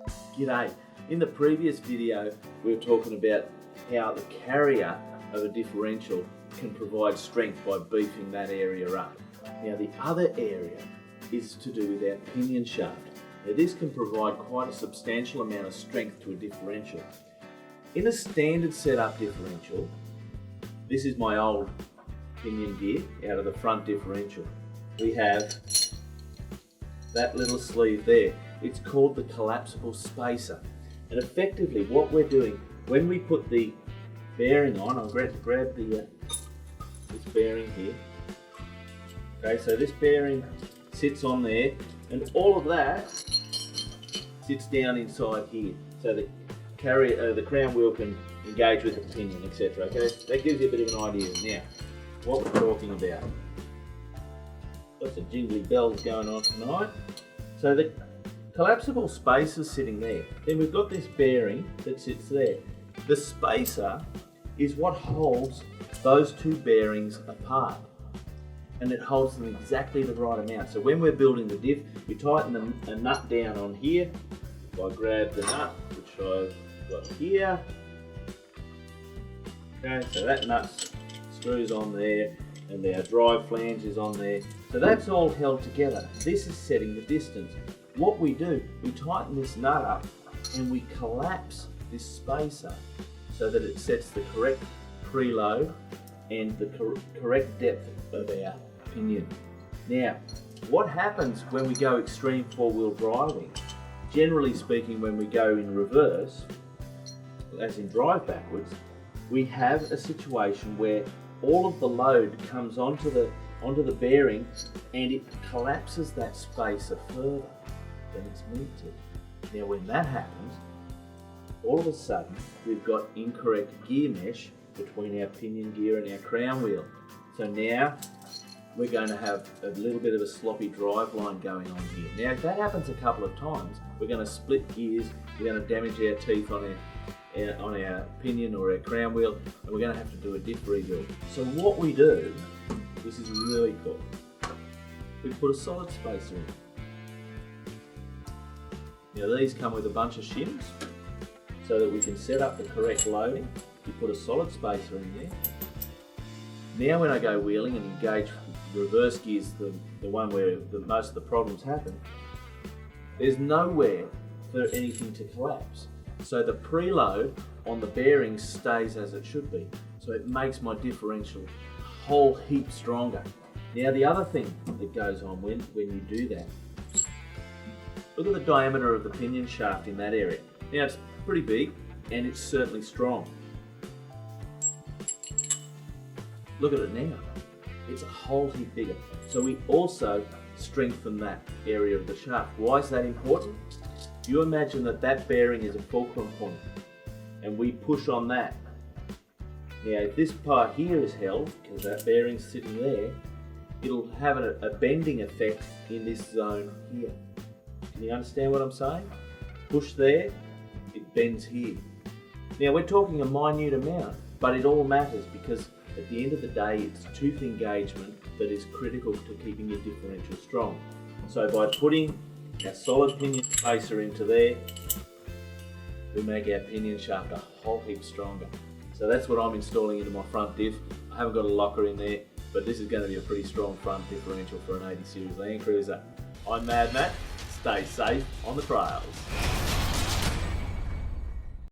G'day. In the previous video we were talking about how the carrier of a differential can provide strength by beefing that area up. Now the other area is to do with our pinion shaft. Now this can provide quite a substantial amount of strength to a differential. In a standard setup differential, this is my old pinion gear out of the front differential. We have that little sleeve there. It's called the collapsible spacer. And effectively what we're doing, when we put the bearing on, I'll grab this bearing here. Okay, so this bearing sits on there and all of that sits down inside here. So the crown wheel can engage with the pinion, etc. Okay, that gives you a bit of an idea. Now, what we're talking about. Lots of jingly bells going on tonight. So the collapsible spacer is sitting there. Then we've got this bearing that sits there. The spacer is what holds those two bearings apart, and it holds them exactly the right amount. So when we're building the diff, we tighten a nut down on here. If I grab the nut, which I've got here, okay, so that nut screws on there, and our drive flange is on there. So that's all held together. This is setting the distance. What we do, we tighten this nut up and we collapse this spacer so that it sets the correct preload and the correct depth of our pinion. Now, what happens when we go extreme four-wheel driving? Generally speaking, when we go in reverse, as in drive backwards, we have a situation where all of the load comes onto the bearing and it collapses that spacer further than it's meant to. Now when that happens, all of a sudden we've got incorrect gear mesh between our pinion gear and our crown wheel. So now we're going to have a little bit of a sloppy drive line going on here. Now if that happens a couple of times, we're going to split gears, we're going to damage our teeth on our pinion or our crown wheel, and we're going to have to do a diff rebuild. So what we do, this is really cool, we put a solid spacer in. Now these come with a bunch of shims so that we can set up the correct loading. We put a solid spacer in there. Now when I go wheeling and engage reverse gears, the one where most of the problems happen, there's nowhere for anything to collapse. So the preload on the bearings stays as it should be. So it makes my differential a whole heap stronger. Now the other thing that goes on when you do that, look at the diameter of the pinion shaft in that area. Now it's pretty big and it's certainly strong. Look at it now. It's a whole heap bigger. So we also strengthen that area of the shaft. Why is that important? You imagine that bearing is a fulcrum point and we push on that. Now if this part here is held, because that bearing's sitting there, it'll have a bending effect in this zone here. Can you understand what I'm saying? Push there, it bends here. Now we're talking a minute amount, but it all matters because at the end of the day it's tooth engagement that is critical to keeping your differential strong. So by putting our solid pinion spacer into there, we make our pinion shaft a whole heap stronger. So that's what I'm installing into my front diff. I haven't got a locker in there, but this is going to be a pretty strong front differential for an 80 series Land Cruiser. I'm Mad Matt. Stay safe on the trails.